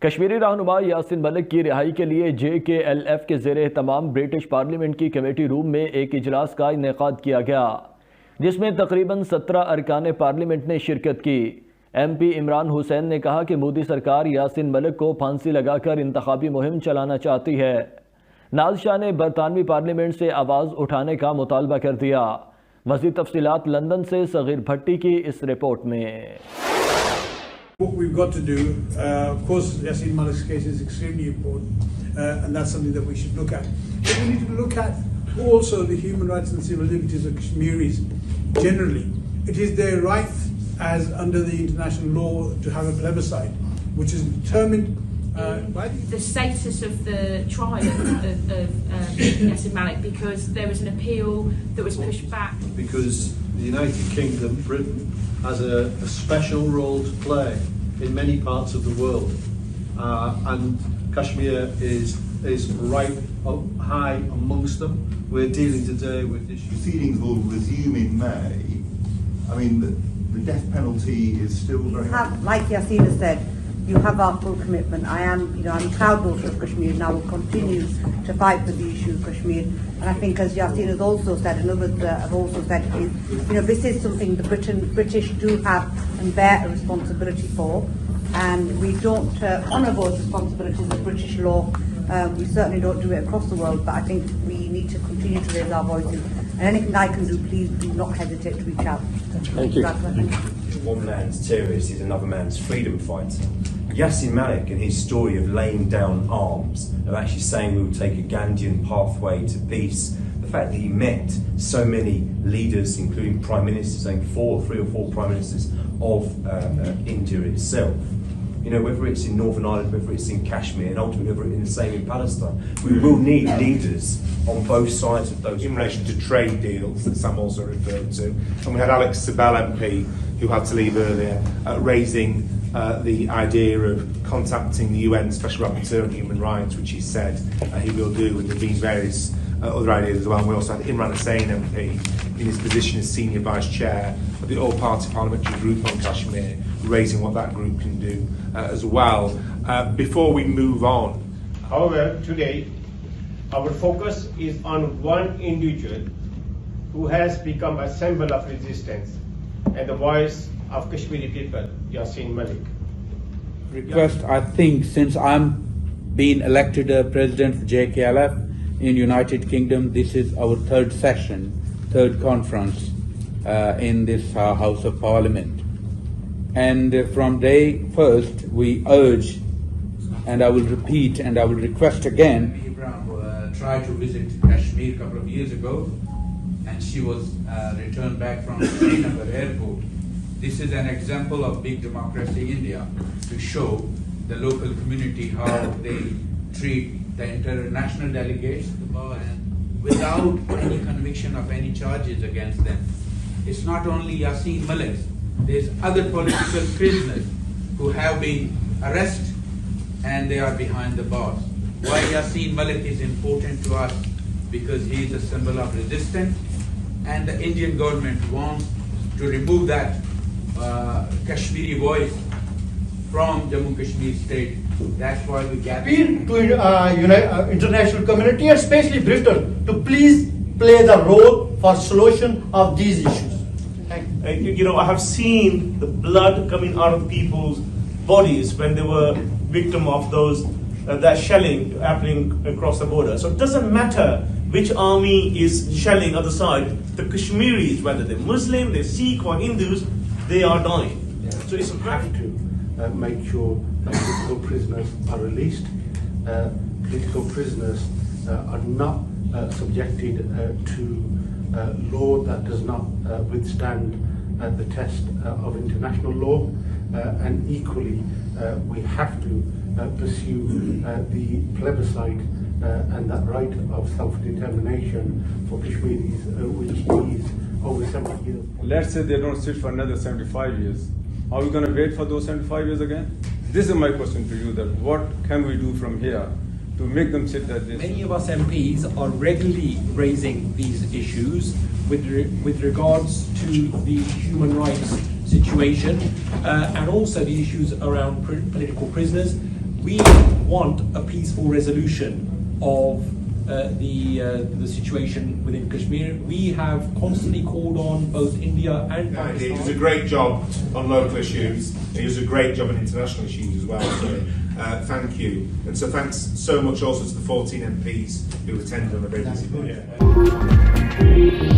کشمیری رہنما یاسین ملک کی رہائی کے لیے JKLF کے زیر اہتمام برٹش پارلیمنٹ کی کمیٹی روم میں ایک اجلاس کا انعقاد کیا گیا، جس میں تقریباً 17 ارکان پارلیمنٹ نے شرکت کی۔ MP عمران حسین نے کہا کہ مودی سرکار یاسین ملک کو پھانسی لگا کر انتخابی مہم چلانا چاہتی ہے۔ ناز شاہ نے برطانوی پارلیمنٹ سے آواز اٹھانے کا مطالبہ کر دیا۔ مزید تفصیلات لندن سے صغیر بھٹی کی اس رپورٹ میں۔ What we've got to do, of course, Yasin Malik's case is extremely important, and that's something that we should look at. But we need to look at also the human rights and civil liberties of Kashmiris generally. It is their right, as under the international law, to have a plebiscite, which is determined by the status of the trial of Yasin Malik, because there was an appeal that was pushed back. Because the United Kingdom, Britain, has a special role to play in many parts of the world, and Kashmir is right up high amongst them. We're dealing today with issues. Proceedings will resume in May. I mean, the death penalty is still very high. Like Yasin has said, you have our full commitment. I'm a proud daughter of Kashmir, and I will continue to fight for the issue of Kashmir. And I think, as Yasin has also said, and others have also said, this is something the British do have and bear a responsibility for, and we don't honour those responsibilities of British law. We certainly don't do it across the world, but I think we need to continue to raise our voices. And anything I can do, please do not hesitate to reach out. Thank you. One man's terrorist is another man's freedom fighter. Yasin Malik and his story of laying down arms, of actually saying we will take a Gandhian pathway to peace, the fact that he met so many leaders, including prime ministers, I think 3 or 4 prime ministers of India itself, whether it's in Northern Ireland, whether it's in Kashmir, and ultimately whether it's the same in Palestine, we will need leaders on both sides of those. In relation to trade deals that Sam also referred to, and we had Alex Sabel MP, who had to leave earlier, raising the idea of contacting the UN Special Rapporteur on Human Rights, which he said he will do, and there have been various other ideas as well. And we also had Imran Hussain MP in his position as Senior Vice Chair of the All-Party Parliamentary Group on Kashmir, raising what that group can do as well. Before we move on. However, today our focus is on one individual who has become a symbol of resistance and the voice of Kashmiri people, Yasin Malik. Request, I think, since I'm being elected president of JKLF in United Kingdom, this is our third session, third conference in this House of Parliament. And from day first, we urge, and I will repeat and I will request again. Ibrahim tried to visit Kashmir a couple of years ago, and she was returned back from Srinagar airport. This is an example of big democracy in India, to show the local community how they treat the international delegates without any conviction of any charges against them. It's not only Yasin Malik, there's other political prisoners who have been arrested and they are behind the bars. Why Yasin Malik is important to us? Because he is a symbol of resistance, and the Indian government wants to remove that Kashmiri voice from Jammu Kashmir state. That's why we gather. Appeal to international community, and especially Britain, to please play the role for solution of these issues. I have seen the blood coming out of people's bodies when they were victim of those that shelling happening across the border. So it doesn't matter which army is shelling other side. The Kashmiris, whether they're Muslim, they're Sikh or Hindus, they are dying. So it's have to make sure that political prisoners are released. Political prisoners are not subjected to law that does not withstand the test of international law, and equally we have to pursue the plebiscite and that right of self-determination for Kashmiris, which is over 70 years. Let's say they don't sit for another 75 years. Are we going to wait for those 75 years again? This is my question to you, that what can we do from here to make them sit at this? Many of us MPs are regularly raising these issues with regards to the human rights situation and also the issues around political prisoners. we want a peaceful resolution of the situation within Kashmir. We have constantly called on both India and Pakistan. He does a great job on local issues. He does a great job on international issues as well. So thank you. And so thanks so much also to the 14 MPs who attended on a very busy day.